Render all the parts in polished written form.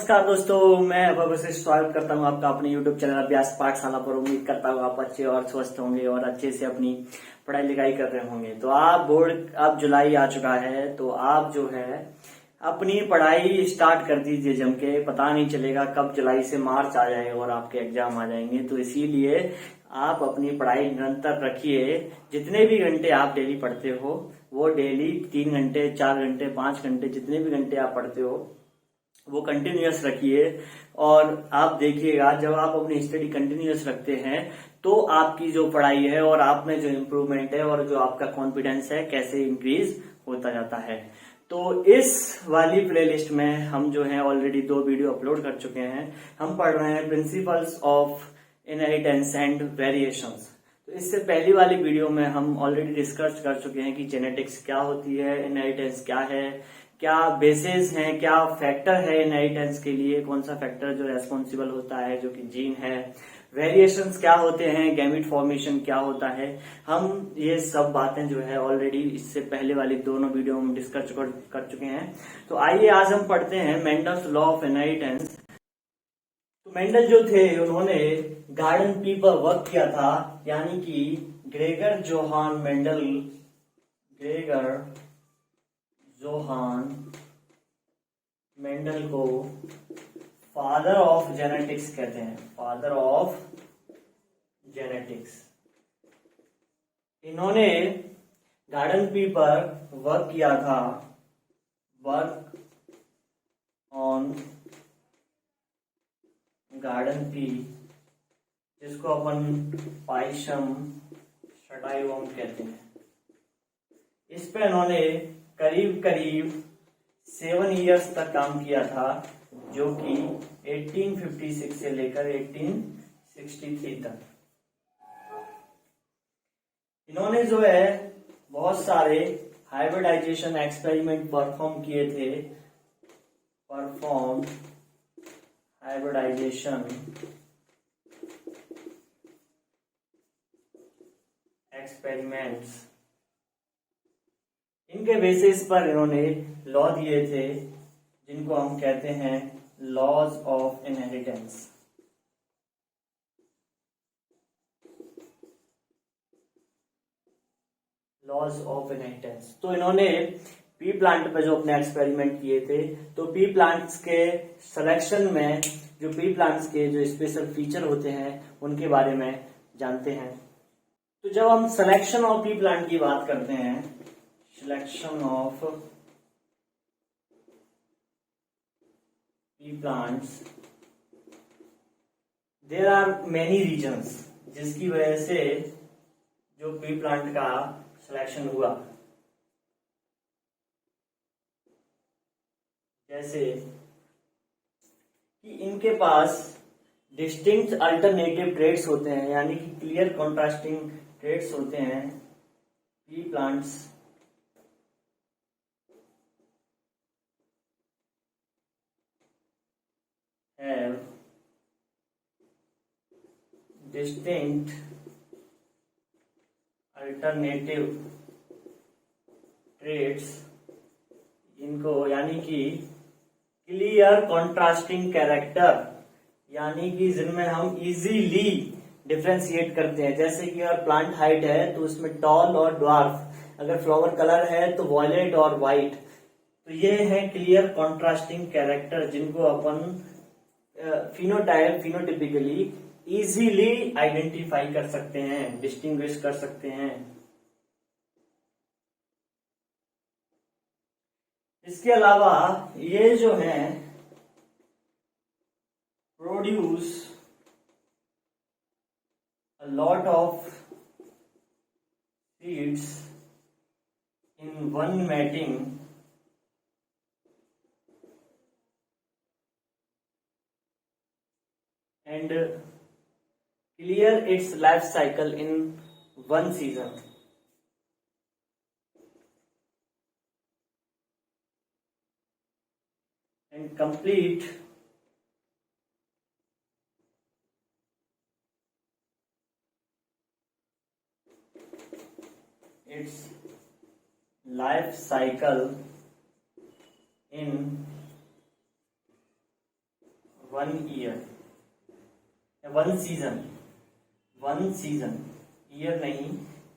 नमस्कार दोस्तों, मैं अभय से स्वागत करता हूं आपका अपने YouTube चैनल अभ्यास पाठशाला पर। उम्मीद करता हूं आप अच्छे और स्वस्थ होंगे और अच्छे से अपनी पढ़ाई लिखाई कर रहे होंगे। तो आप बोर्ड, अब जुलाई आ चुका है तो आप जो है अपनी पढ़ाई स्टार्ट कर दीजिए जम के। पता नहीं चलेगा कब जुलाई से मार्च आ जाए और आपके एग्जाम आ जाएंगे। तो इसीलिए आप अपनी पढ़ाई निरंतर रखिए। जितने भी घंटे आप डेली पढ़ते हो वो डेली 3 घंटे, 4 घंटे, 5 घंटे, जितने भी घंटे आप पढ़ते हो वो कंटिन्यूअस रखिए। और आप देखिएगा जब आप अपनी स्टडी कंटिन्यूअस रखते हैं तो आपकी जो पढ़ाई है और आप में जो इम्प्रूवमेंट है और जो आपका कॉन्फिडेंस है कैसे इंक्रीज होता जाता है। तो इस वाली प्लेलिस्ट में हम जो है ऑलरेडी 2 वीडियो अपलोड कर चुके हैं। हम पढ़ रहे हैं principles of inheritance and variations. तो इससे पहली वाली वीडियो में हम ऑलरेडी डिस्कस कर चुके हैं कि जेनेटिक्स क्या होती है, इनहेरिटेंस क्या है, क्या बेसिस हैं, क्या फैक्टर है इनहेरिटेंस के लिए, कौन सा फैक्टर जो रेस्पॉन्सिबल होता है जो कि जीन है, वेरिएशंस क्या होते हैं, गैमीट फॉर्मेशन क्या होता है। हम ये सब बातें जो है ऑलरेडी इससे पहले वाली दोनों वीडियो में डिस्कस कर चुके हैं। तो आइए आज हम पढ़ते हैं मेंडल्स लॉ ऑफ इनहेरिटेंस। तो मेंडल जो थे उन्होंने गार्डन पी पर वर्क किया था, यानी कि ग्रेगर जोहान मेंडल को फादर ऑफ जेनेटिक्स कहते हैं। Father of genetics. इन्होंने गार्डन पी पर वर्क किया था, वर्क ऑन गार्डन पी, जिसको अपन पाइशम शटाइवम कहते हैं। इस पे इन्होंने करीब 7 इयर्स तक काम किया था, जो कि 1856 से लेकर 1863 तक। इन्होंने जो है बहुत सारे हाइब्रिडाइजेशन एक्सपेरिमेंट परफॉर्म किए थे। हाइब्रिडाइजेशन एक्सपेरिमेंट्स, इनके बेसिस पर इन्होंने लॉ दिए थे जिनको हम कहते हैं laws of inheritance. Laws of inheritance. तो इन्होंने पी प्लांट पे जो अपने एक्सपेरिमेंट किए थे, तो पी प्लांट्स के सिलेक्शन में जो पी प्लांट्स के जो स्पेशल फीचर होते हैं उनके बारे में जानते हैं। तो जब हम सिलेक्शन ऑफ पी प्लांट की बात करते हैं, selection of P plants, there are many reasons जिसकी वजह से जो पी प्लांट का सिलेक्शन हुआ। जैसे कि इनके पास डिस्टिंक्ट अल्टरनेटिव ट्रेट्स होते हैं, यानी कि क्लियर कॉन्ट्रास्टिंग ट्रेट्स होते हैं। P plants have distinct alternative traits, इनको यानी कि क्लियर कॉन्ट्रास्टिंग कैरेक्टर, यानी कि जिनमें हम इजीली डिफ्रेंशिएट करते हैं। जैसे कि अगर प्लांट हाइट है तो उसमें टॉल और ड्वार्फ, अगर फ्लावर कलर है तो वॉयलेट और व्हाइट। तो ये है क्लियर कॉन्ट्रास्टिंग कैरेक्टर जिनको अपन फिनोटिपिकली इजीली आइडेंटिफाई कर सकते हैं, डिस्टिंग्विश कर सकते हैं। इसके अलावा ये जो है produce a lot of seeds in one mating and clear its life cycle in one season. And complete its life cycle in 1 year, 1 season, year नहीं,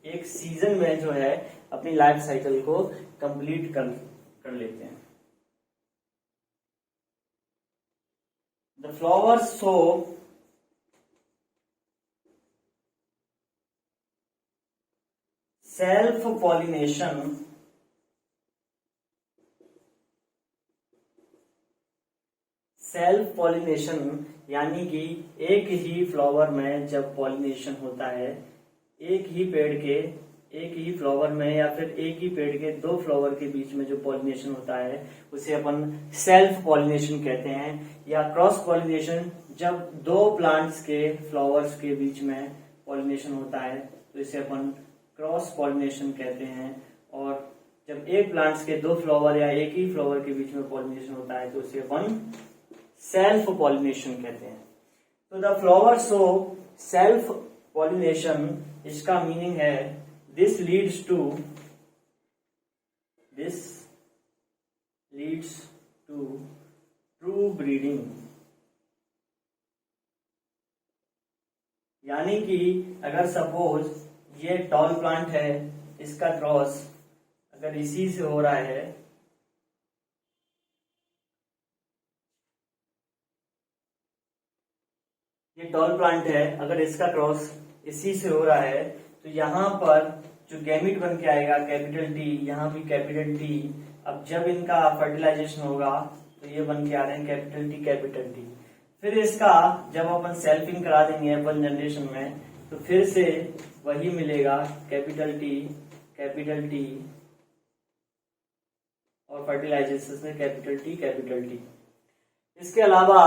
एक सीजन में जो है अपनी लाइफ साइकिल को कंप्लीट कर लेते हैं। The flowers show self pollination यानी कि एक ही फ्लावर में जब पॉलिनेशन होता है, एक ही पेड़ के एक ही फ्लावर में या फिर एक ही पेड़ के दो फ्लावर के बीच में जो पॉलिनेशन होता है उसे अपन सेल्फ पॉलिनेशन कहते हैं। या क्रॉस पॉलिनेशन, जब दो प्लांट्स के फ्लावर्स के बीच में पॉलिनेशन होता है तो इसे अपन क्रॉस पॉलिनेशन कहते हैं। और जब एक प्लांट्स के दो फ्लावर या एक ही फ्लावर के बीच में पॉलिनेशन होता है तो इसे अपन सेल्फ पॉलिनेशन कहते हैं। तो the flower show self pollination, इसका मीनिंग है this leads to true breeding. यानी कि अगर सपोज ये टॉल प्लांट है, इसका क्रॉस अगर इसी से हो रहा है, ये टॉल प्लांट है, अगर इसका क्रॉस इसी से हो रहा है तो यहाँ पर जो गैमीट बन के आएगा कैपिटल टी, यहाँ भी कैपिटल टी। अब जब इनका फर्टिलाइजेशन होगा तो ये बन के आ रहे हैं कैपिटल टी। फिर इसका जब अपन सेल्फिंग करा देंगे अपन जनरेशन में तो फिर से वही मिलेगा कैपिटल टी और फर्टिलाइजेशन में कैपिटल टी। इसके अलावा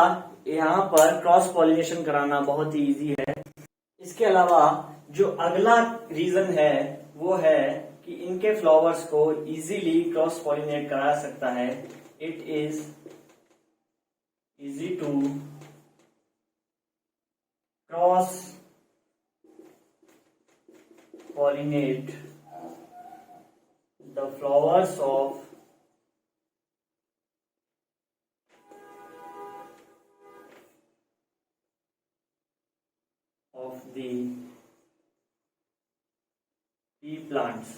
यहाँ पर क्रॉस पॉलिनेशन कराना बहुत ही इजी है। इसके अलावा जो अगला रीजन है वो है कि इनके फ्लावर्स को इजीली क्रॉस पॉलिनेट करा सकता है। It is easy to cross pollinate the flowers of the pea plants।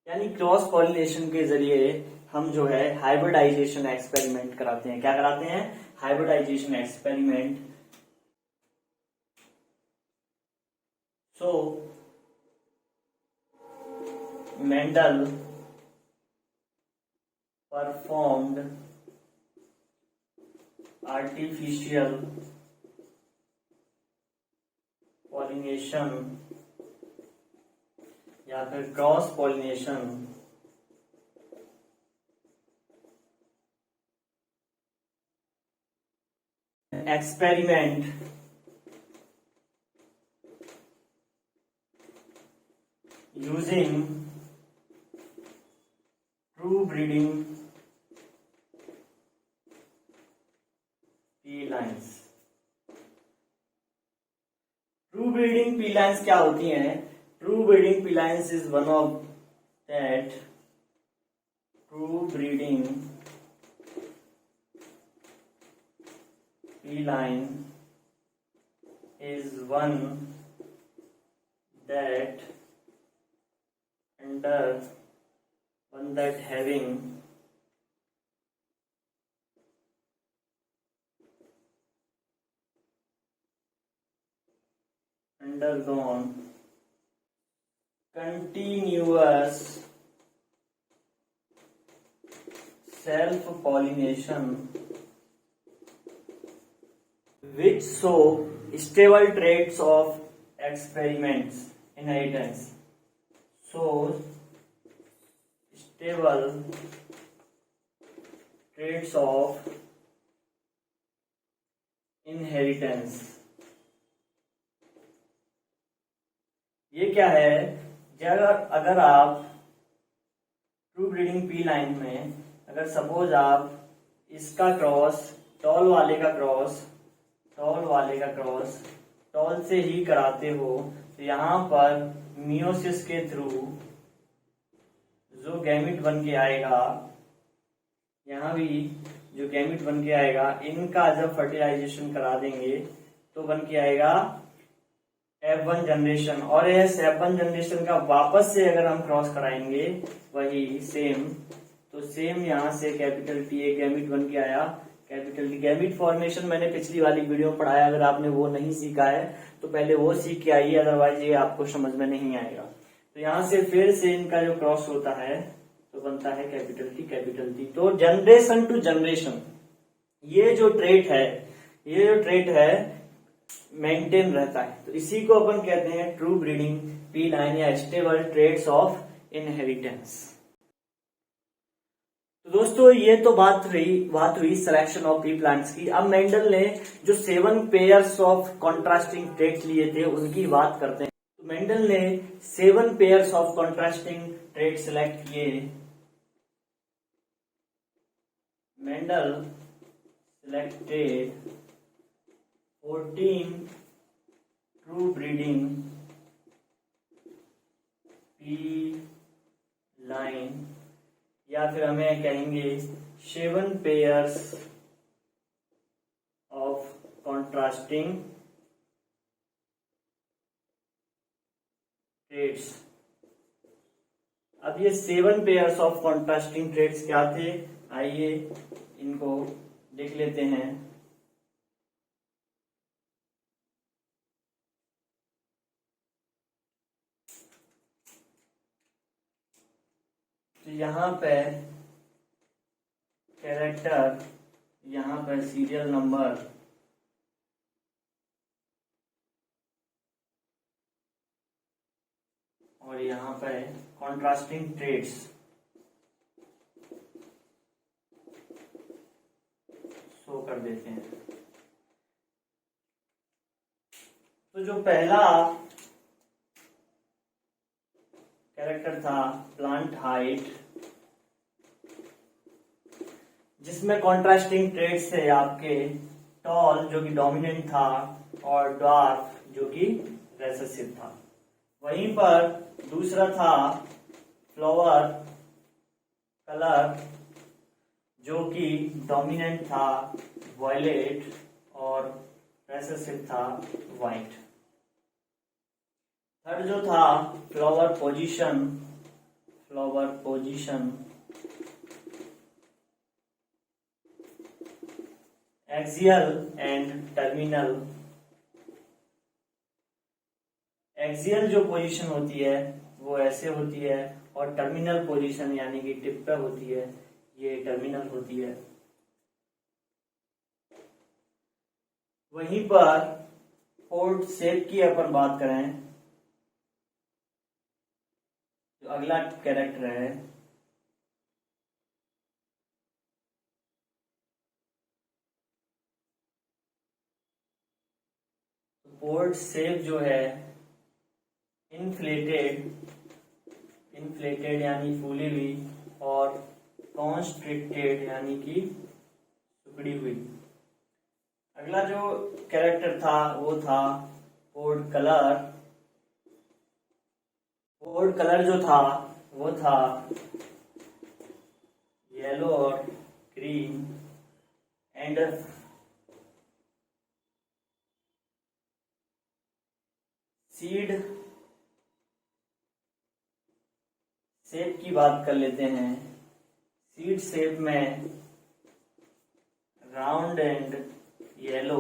यानी क्रॉस पॉलिनेशन के जरिए हम जो है हाइब्रिडाइजेशन एक्सपेरिमेंट कराते हैं। क्या कराते हैं? Hybridisation experiment. So, Mendel performed artificial pollination या फिर cross pollination experiment using true breeding pea lines। True breeding pea lines क्या होती हैं? True breeding pea lines is one of that true breeding pea line is one that having undergone continuous self-pollination which show stable traits of experiments inheritance। shows stable traits of inheritance। ये क्या है? अगर आप true breeding pea line में अगर suppose आप इसका cross toll वाले का क्रॉस टॉल से ही कराते हो तो यहाँ पर मियोसिस के थ्रू जो गैमिट बन के आएगा, यहाँ भी जो गैमिट बन के आएगा, इनका जब फर्टिलाइजेशन करा देंगे तो बन के आएगा F1 जनरेशन। और यह F1 जनरेशन का वापस से अगर हम क्रॉस कराएंगे वही सेम, तो सेम यहाँ से कैपिटल T एक गैमिट बन के आया, कैपिटल T। गैमिट फॉर्मेशन मैंने पिछली वाली वीडियो में पढ़ाया, अगर आपने वो नहीं सीखा है तो पहले वो सीख के आइए, अदरवाइज ये आपको समझ में नहीं आएगा। तो यहाँ से फिर से इनका जो क्रॉस होता है तो बनता है कैपिटल T कैपिटल T। तो जनरेशन टू जनरेशन ये जो ट्रेट है मेंटेन रहता है, तो इसी को अपन कहते हैं ट्रू ब्रीडिंग पी लाइन या स्टेबल ट्रेट्स ऑफ इनहेरिटेंस। तो दोस्तों ये तो बात हुई सिलेक्शन ऑफ पी प्लांट्स की। अब मेंडल ने जो 7 पेयर्स ऑफ कॉन्ट्रास्टिंग ट्रेट्स लिए थे उनकी बात करते हैं। तो मेंडल ने 7 pairs of contrasting trait select किए। Mendel selected 14 true breeding P line, या फिर हमें कहेंगे 7 pairs of contrasting traits। अब ये 7 pairs of contrasting traits क्या थे, आइए इनको देख लेते हैं। तो यहाँ पे कैरेक्टर, यहाँ पे सीरियल नंबर, और यहाँ पे कॉन्ट्रास्टिंग ट्रेट्स शो कर देते हैं। तो जो पहला कैरेक्टर था प्लांट हाइट, जिसमें कॉन्ट्रास्टिंग ट्रेट्स थे आपके टॉल जो कि डोमिनेंट था और ड्वार्फ जो कि रेसेसिव था। वहीं पर दूसरा था फ्लावर कलर जो कि डोमिनेंट था वायलेट और रेसेसिव था व्हाइट। थर्ड जो था flower position axial and terminal. Axial जो पोजीशन होती है वो ऐसे होती है, और टर्मिनल पोजीशन यानी कि टिप पे होती है, ये टर्मिनल होती है। वहीं पर पोर्ट शेप की अपन बात करें, जो अगला कैरेक्टर है पोर्ट शेप जो है इन्फ्लेटेड यानी फूली हुई, और कॉन्स्ट्रिक्टेड यानी कि सिकुड़ी हुई। अगला जो कैरेक्टर था वो था पोर्ट कलर। पोर्ट कलर जो था वो था येलो और ग्रीन, एंड सीड शेप की बात कर लेते हैं। सीड शेप में round and yellow,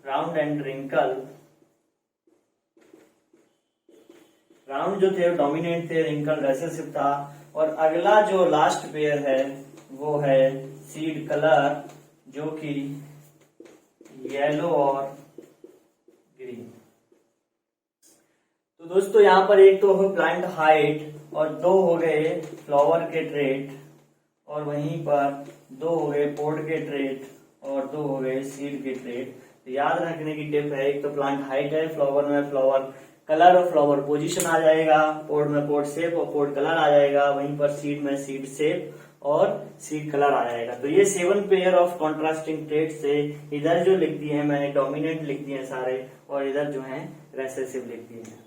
round and wrinkle. Round जो थे डोमिनेंट थे, रिंकल रेसेसिव था। और अगला जो लास्ट पेयर है वो है सीड कलर जो कि येलो और ग्रीन। तो दोस्तों यहाँ पर एक तो हो प्लांट हाइट और 2 हो गए फ्लावर के ट्रेट, और वहीं पर 2 हो गए पोर्ट के ट्रेट और 2 हो गए सीड के ट्रेट। तो याद रखने की टिप है, एक तो प्लांट हाइट है, फ्लावर में फ्लावर कलर और फ्लावर पोजीशन आ जाएगा, पोर्ट में पोर्ट शेप और पोर्ट कलर आ जाएगा, वहीं पर सीड में सीड शेप और सीड कलर आ जाएगा। तो ये 7 पेयर ऑफ कॉन्ट्रास्टिंग ट्रेट से इधर जो लिख दिए हैं मैंने डोमिनेंट लिख दिए हैं सारे, और इधर जो है रेसेसिव लिख दिए हैं।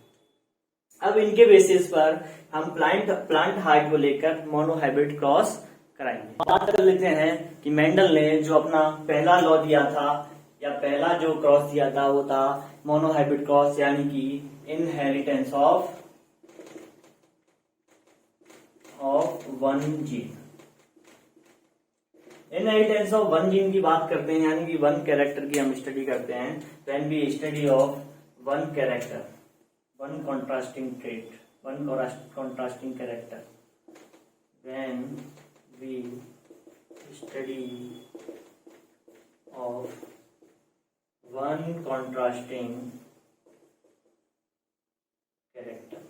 अब इनके बेसिस पर हम प्लांट हाइट को लेकर मोनोहाइब्रिड क्रॉस कराएंगे। बात कर लेते हैं कि मेंडल ने जो अपना पहला लॉ दिया था या पहला जो क्रॉस दिया था वो था मोनोहाइब्रिड क्रॉस, यानी कि inheritance of one gene. Inheritance of one gene की बात करते हैं, यानी कि वन कैरेक्टर की हम स्टडी करते हैं। When we study of one character, one contrasting trait, one contrasting character, when we study of one contrasting character,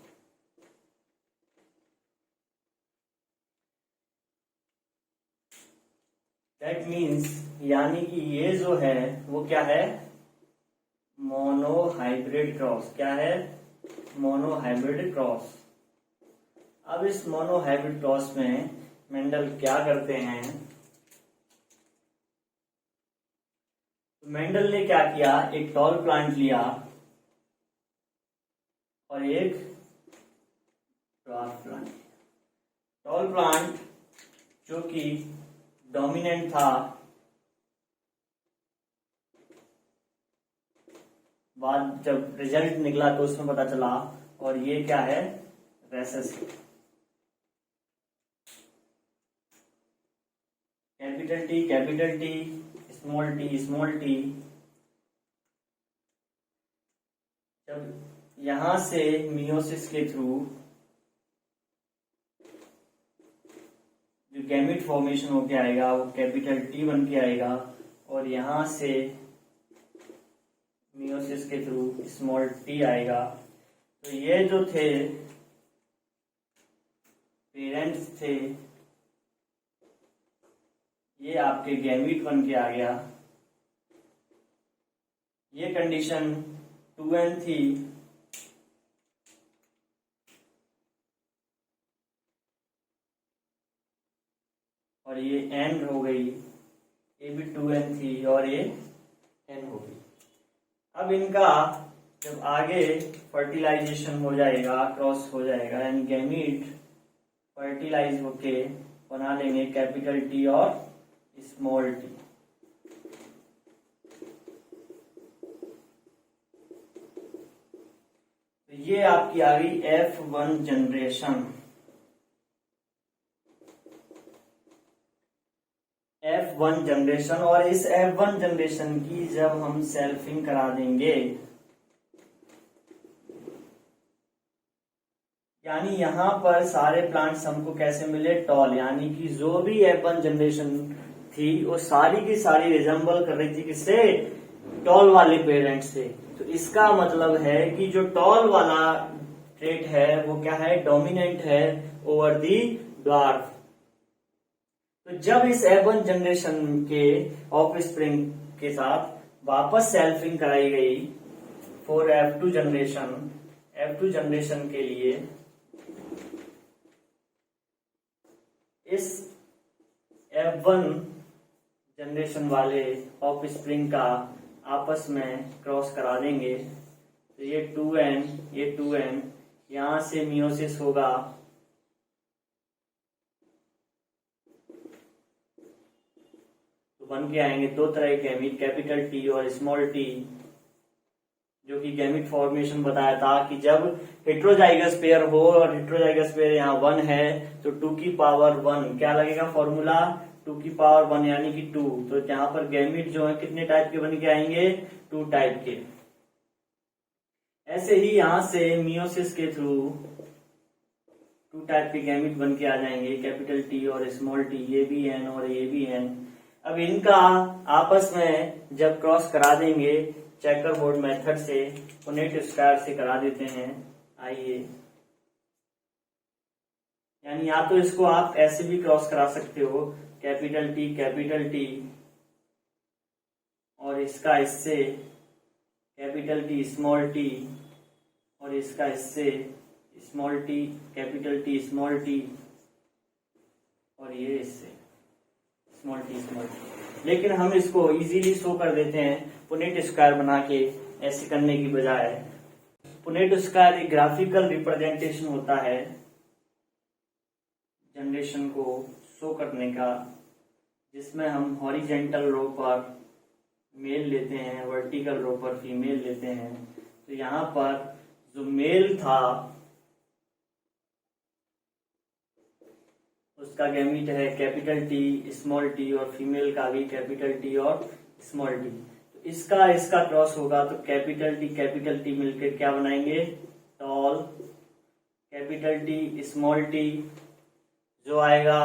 that means, यानी कि ये जो है वो क्या है, मोनोहाइब्रिड क्रॉस। क्या है, मोनोहाइब्रिड क्रॉस। अब इस मोनोहाइब्रिड क्रॉस में मेंडल क्या करते हैं, मेंडल ने क्या किया, एक टॉल प्लांट लिया और एक ड्वार्फ प्लांट। टॉल प्लांट जो कि डोमिनेंट था, बाद जब रिजल्ट निकला तो उसमें पता चला, और ये क्या है, recessive. Capital T capital T, small T small T. जब यहां से मियोसिस के थ्रू जो गैमेट फॉर्मेशन होके आएगा वो कैपिटल टी बन के आएगा, और यहां से मियोसिस के थ्रू स्मॉल टी आएगा। तो ये जो थे पेरेंट्स थे, ये आपके गैमेट बन के आ गया। ये कंडीशन 2n थी, और ये n हो गई, ये भी 2n थी और ये n हो गई। अब इनका जब आगे फर्टिलाइजेशन हो जाएगा, क्रॉस हो जाएगा, यानी गैमीट फर्टिलाइज होके बना लेंगे कैपिटल टी और स्मॉल टी। तो ये आपकी आ गई F1 जनरेशन। F1 जनरेशन, और इस F1 जनरेशन की जब हम सेल्फिंग करा देंगे, यानी यहां पर सारे प्लांट्स हमको कैसे मिले, टॉल, यानी कि जो भी F1 जनरेशन थी वो सारी की सारी रिजेंबल कर रही थी किससे, टॉल वाले पेरेंट से। तो इसका मतलब है कि जो टॉल वाला ट्रेट है वो क्या है, डोमिनेंट है ओवर दी ड्वार्फ। तो जब इस F1 जनरेशन के ऑफ स्प्रिंग के साथ वापस सेल्फिंग कराई गई for F2 generation, F2 generation के लिए इस F1 जनरेशन वाले ऑफ स्प्रिंग का आपस में क्रॉस करा देंगे। तो ये 2n, ये 2n, यहां से मियोसिस होगा, तो बन के आएंगे दो तरह के गैमीट, कैपिटल टी और स्मॉल टी, जो कि गैमीट फॉर्मेशन बताया था कि जब हेट्रोजाइगस पेयर हो, और हेट्रोजाइगस पेयर यहाँ 1 है तो 2 की पावर 1 क्या लगेगा फॉर्मूला, 2 की पावर 1 यानी कि 2। तो यहाँ पर गैमीट जो है कितने टाइप के बन के आएंगे, 2 टाइप के। ऐसे ही यहां से मियोसिस के थ्रू 2 टाइप के गैमीट बन के आ जाएंगे, कैपिटल टी और स्मॉल टी, ये भी n और ये भी n। अब इनका आपस में जब क्रॉस करा देंगे चेकर बोर्ड मेथड से, पुनेट स्क्वायर से करा देते हैं, आइए। यानी या तो इसको आप ऐसे भी क्रॉस करा सकते हो, कैपिटल टी और इसका इससे कैपिटल टी स्मॉल टी, और इसका इससे small T capital T small T, और ये इससे स्मॉल टी। लेकिन हम इसको इजीली शो कर देते हैं पुनेट स्क्वायर बना के, ऐसे करने की बजाय। पुनेट स्क्वायर एक ग्राफिकल रिप्रेजेंटेशन होता है जनरेशन को शो करने का, जिसमें हम हॉरिजेंटल रो पर मेल लेते हैं, वर्टिकल रो पर फीमेल लेते हैं। तो यहाँ पर जो मेल था उसका गैमीट है कैपिटल टी स्मॉल टी, और फीमेल का भी कैपिटल टी और स्मॉल टी। तो इसका क्रॉस होगा तो कैपिटल टी मिलकर क्या बनाएंगे, tall. Capital T small T जो आएगा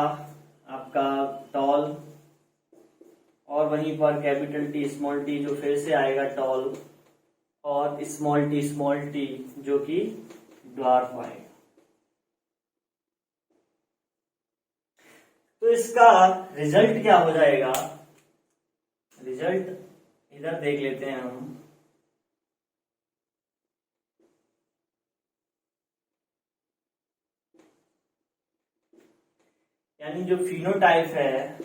आपका टॉल, और वहीं पर कैपिटल टी स्मॉल टी जो फिर से आएगा टॉल, और स्मॉल टी जो कि ड्वार्फ आएगा। तो इसका रिजल्ट क्या हो जाएगा, रिजल्ट इधर देख लेते हैं हम। यानी जो फिनोटाइप है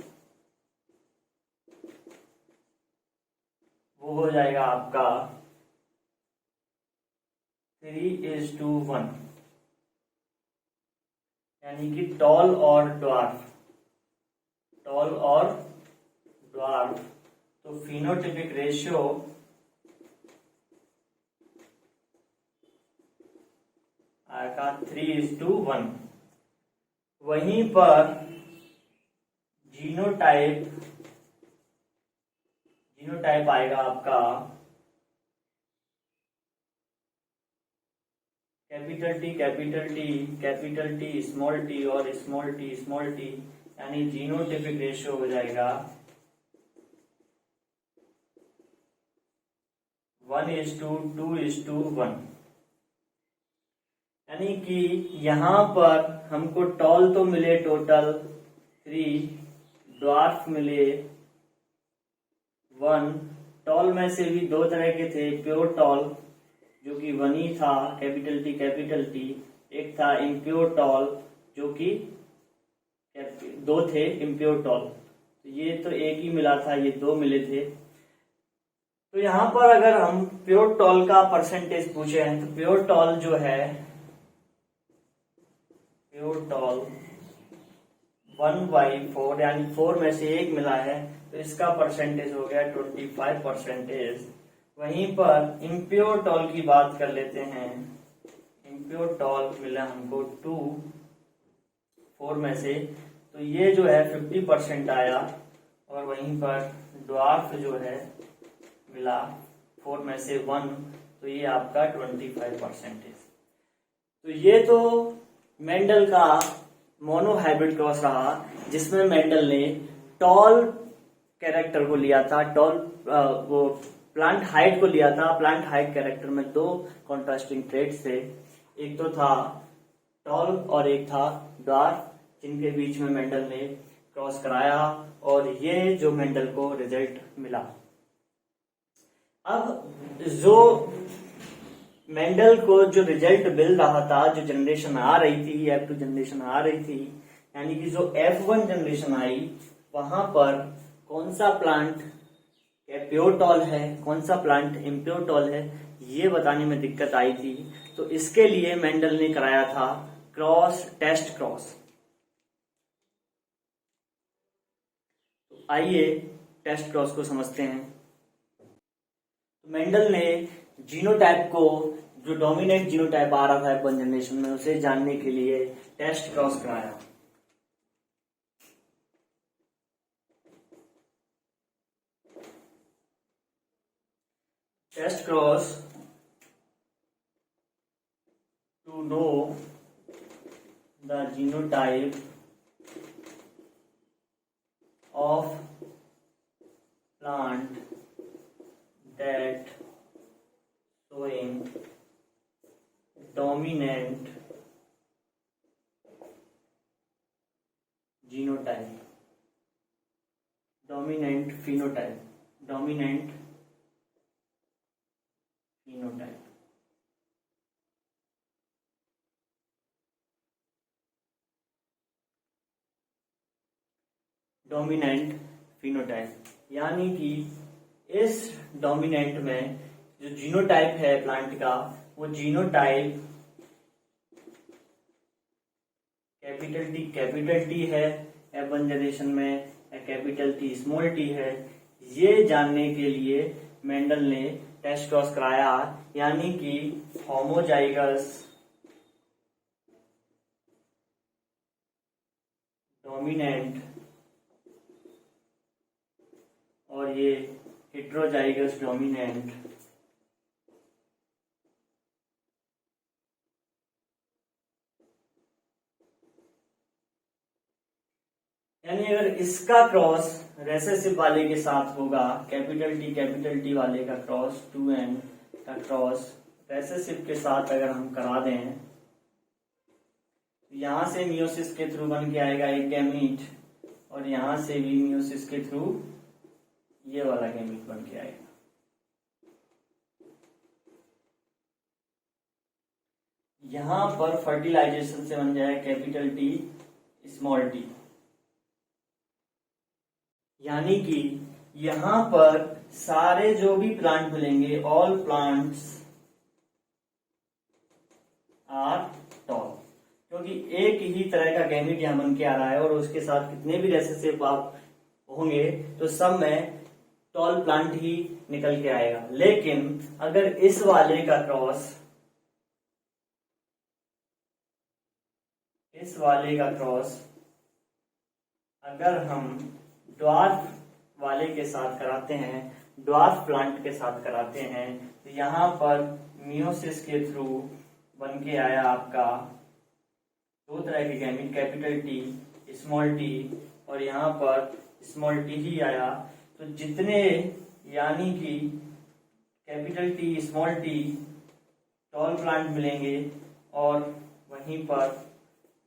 वो हो जाएगा आपका 3:1, यानी कि टॉल और ड्वार्फ। तो फिनोटिपिक रेशियो आएगा 3:1। वहीं पर जीनोटाइप आएगा आपका कैपिटल टी स्मॉल टी और स्मॉल टी, यानी जीनोटिपिक रेशियो हो जाएगा 1:2:1। यानी कि यहाँ पर हमको टॉल तो मिले टोटल 3, ड्वार्फ मिले 1। टॉल में से भी दो तरह के थे, प्योर टॉल जो कि 1 ही था कैपिटल टी, एक था इम्प्योर टॉल जो कि 2 थे इम्प्योर टॉल। तो ये तो एक ही मिला था, ये 2 मिले थे। तो यहाँ पर अगर हम प्योर टॉल का परसेंटेज पूछे हैं तो प्योर टॉल जो है, प्योर टॉल 1/4, यानी 4 में से 1 मिला है तो इसका परसेंटेज हो गया 25%। वहीं पर इम्प्योर टॉल की बात कर लेते हैं। इम्प्योर टॉल मिला हमको 2 4 में से, तो ये जो है 50% आया। और वहीं पर ड्वार्फ जो है मिला 4 में से 1, तो ये आपका 25%। तो ये तो मेंडल का मोनोहाइब्रिड क्रॉस रहा, जिसमें मेंडल ने टॉल कैरेक्टर को लिया था, वो प्लांट हाइट को लिया था। प्लांट हाइट कैरेक्टर में 2 कॉन्ट्रास्टिंग ट्रेड्स थे, एक तो था टॉल और एक था ड्वार्फ, जिनके बीच में मेंडल ने क्रॉस कराया और ये जो मेंडल को रिजल्ट मिला। अब जो मेंडल को जो रिजल्ट मिल रहा था, जो जनरेशन आ रही थी, F2 जनरेशन आ रही थी, यानी कि जो F1 जनरेशन आई, वहां पर कौन सा प्लांट प्योर टॉल है, कौन सा प्लांट इम्प्योर टॉल है, ये बताने में दिक्कत आई थी। तो इसके लिए मेंडल ने कराया था टेस्ट क्रॉस। तो आइए टेस्ट क्रॉस को समझते हैं। मेंडल ने जीनोटाइप को, जो डोमिनेंट जीनोटाइप आ रहा था F1 जनरेशन में, उसे जानने के लिए टेस्ट क्रॉस कराया। Test cross to know the genotype of plant that showing dominant genotype, dominant phenotype, dominant phenotype। Dominant phenotype, यानी कि इस डोमिनेंट में जो जीनोटाइप है प्लांट का, वो जीनोटाइप कैपिटल टी है, F1 जनरेशन में कैपिटल T स्मॉल t है, ये जानने के लिए मेंडल ने टेस्ट क्रॉस कराया, यानी कि होमोजाइगस डोमिनेंट और ये हेट्रोजाइगस डोमिनेंट। यानी अगर इसका क्रॉस रेसेसिव वाले के साथ होगा, कैपिटल टी वाले का क्रॉस 2n का क्रॉस रेसेसिव के साथ अगर हम करा दें, यहां से मियोसिस के थ्रू बन के आएगा एक गैमीट, और यहां से भी मियोसिस के थ्रू ये वाला गैमीट बन के आएगा। यहां पर फर्टिलाइजेशन से बन जाएगा कैपिटल T स्मॉल t, यानी कि यहां पर सारे जो भी प्लांट मिलेंगे, ऑल प्लांट्स आर टॉल, क्योंकि एक ही तरह का गैमीट यहां बन के आ रहा है और उसके साथ कितने भी रेसेसिव आप होंगे तो सब में टॉल प्लांट ही निकल के आएगा। लेकिन अगर इस वाले का क्रॉस अगर हम ड्वार्फ वाले के साथ कराते हैं, ड्वार्फ प्लांट के साथ कराते हैं, तो यहां पर मियोसिस के थ्रू बन के आया आपका दो तरह के gamete, capital T small t, और यहां पर स्मॉल t ही आया। तो जितने यानी कि capital T small t tall plant मिलेंगे और वहीं पर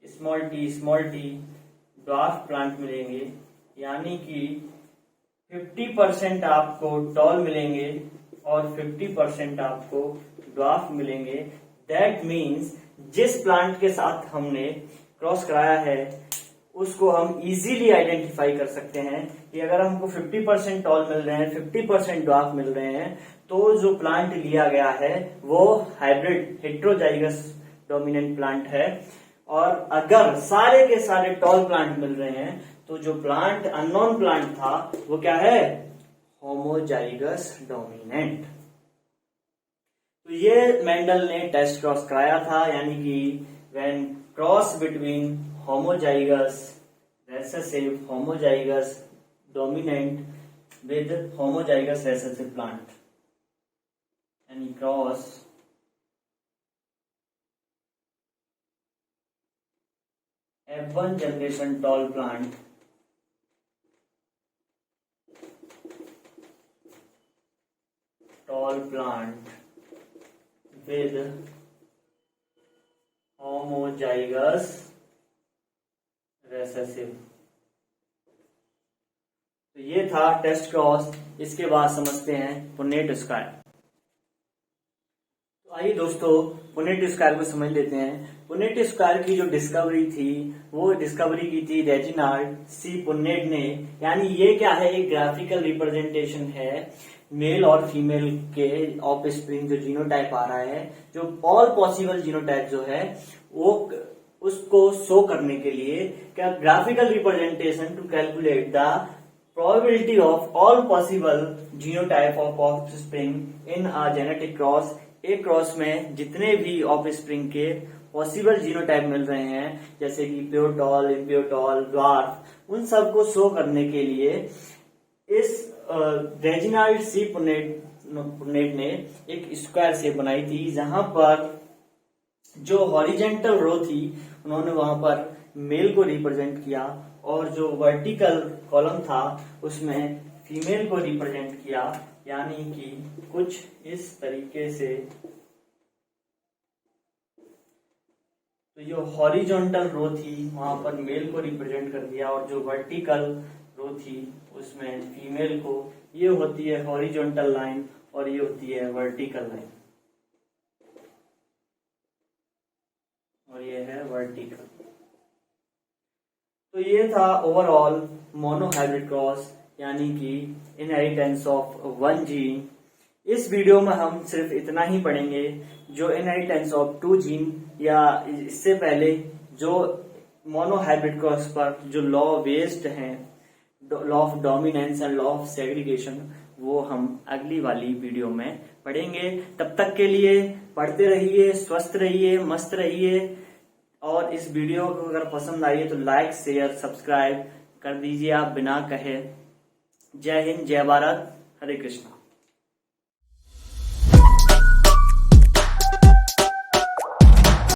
स्मॉल t ड्वार्फ प्लांट मिलेंगे, यानी कि 50% आपको टॉल मिलेंगे और 50% आपको ड्वार्फ मिलेंगे। दैट मीन्स जिस प्लांट के साथ हमने क्रॉस कराया है उसको हम इजीली आइडेंटिफाई कर सकते हैं कि अगर हमको 50% टॉल मिल रहे हैं, 50% ड्वार्फ मिल रहे हैं, तो जो प्लांट लिया गया है वो हाइब्रिड हेट्रोजाइगस डोमिनेंट प्लांट है। और अगर सारे के सारे टॉल प्लांट मिल रहे हैं तो जो प्लांट अननोन प्लांट था वो क्या है, होमोजाइगस डोमिनेंट। तो ये मेंडल ने टेस्ट क्रॉस कराया था, यानी कि when cross between homozygous recessive homozygous dominant with homozygous recessive plant, यानी cross F1 generation tall plant with homozygous recessive. तो ये था टेस्ट क्रॉस। इसके बाद समझते हैं पुनेट स्क्वायर। तो आइए दोस्तों पुनेट स्क्वायर को समझ लेते हैं। पुनेट स्क्वायर की जो डिस्कवरी थी वो डिस्कवरी की थी रेजिनाल्ड सी पुनेट ने। यानी ये क्या है, एक ग्राफिकल रिप्रेजेंटेशन है मेल और फीमेल के ऑफ स्प्रिंग जो जीनोटाइप आ रहा है, जो ऑल पॉसिबल जीनोटाइप जो है वो उसको शो करने के लिए क्या graphical representation to calculate the probability of all possible genotype of offspring in a genetic cross. एक क्रॉस में जितने भी ऑफ स्प्रिंग के पॉसिबल जीनोटाइप मिल रहे हैं, जैसे कि pure tall, impure tall, dwarf, उन सबको शो करने के लिए इस रेजिनाल्ड सी पुनेट ने एक स्क्वायर शेप बनाई थी, जहां पर जो हॉरिजेंटल रो थी उन्होंने वहां पर मेल को रिप्रेजेंट किया और जो वर्टिकल कॉलम था उसमें फीमेल को रिप्रेजेंट किया, यानी कि कुछ इस तरीके से। तो जो हॉरिजॉन्टल रो थी वहां पर मेल को रिप्रेजेंट कर दिया और जो वर्टिकल रो थी उसमें फीमेल को। ये होती है हॉरिजॉन्टल लाइन और ये होती है वर्टिकल लाइन, और ये है वर्टिकल। तो ये था ओवरऑल मोनोहाइब्रिड क्रॉस, यानी कि इनहेरिटेंस ऑफ वन जीन। इस वीडियो में हम सिर्फ इतना ही पढ़ेंगे, जो इनहेरिटेंस ऑफ टू जीन या इससे पहले जो मोनोहाइब्रिड क्रॉस पर जो लॉ बेस्ड हैं, law of dominance and law of segregation, वो हम अगली वाली वीडियो में पढ़ेंगे। तब तक के लिए पढ़ते रहिए, स्वस्थ रहिए, मस्त रहिए। और इस वीडियो को अगर पसंद आई तो लाइक, शेयर, सब्सक्राइब कर दीजिए आप बिना कहे। जय हिंद, जय भारत, हरे कृष्णा।